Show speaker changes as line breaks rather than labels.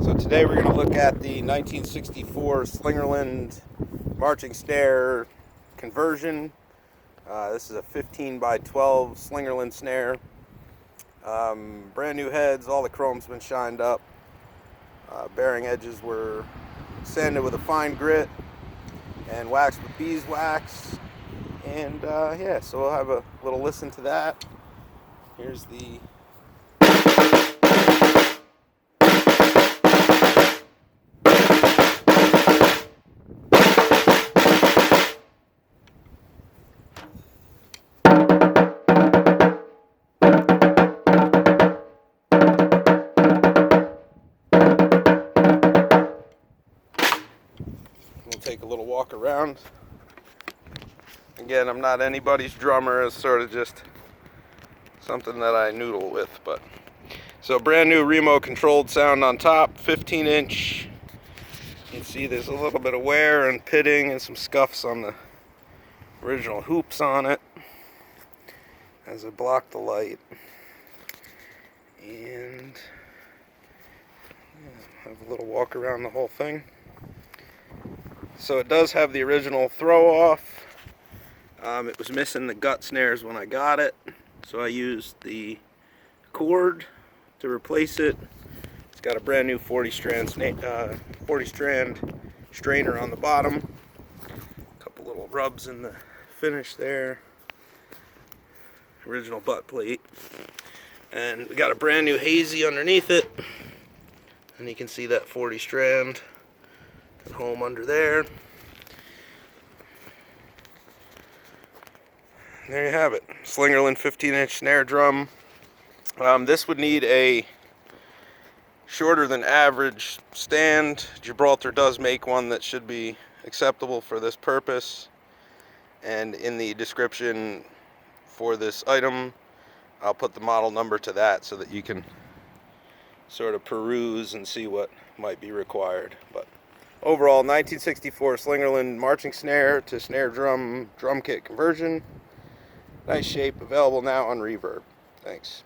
So today we're going to look at the 1964 Slingerland marching snare conversion. This is a 15 by 12 Slingerland snare. Brand new heads, all the chrome's been shined up. Bearing edges were sanded with a fine grit and waxed with beeswax. And yeah, so we'll have a little listen to that. Here's the We'll take a little walk around. Again, I'm not anybody's drummer. It's sort of just something that I noodle with. But so brand new remote controlled sound on top, 15-inch. You can see there's a little bit of wear and pitting and some scuffs on the original hoops on it as it blocked the light. And yeah, have a little walk around the whole thing. So it does have the original throw off. It was missing the gut snares when I got it, so I used the cord to replace it. It's got a brand new 40 strand strainer on the bottom. A couple little rubs in the finish there. Original butt plate. And we got a brand new hazy underneath it. And you can see that 40 strand at home under there. There you have it. Slingerland 15-inch snare drum. This would need a shorter than average stand. Gibraltar does make one that should be acceptable for this purpose. And in the description for this item, I'll put the model number to that so that you can sort of peruse and see what might be required. But overall, 1964 Slingerland marching snare to snare drum kit conversion. Nice shape, available now on Reverb. Thanks.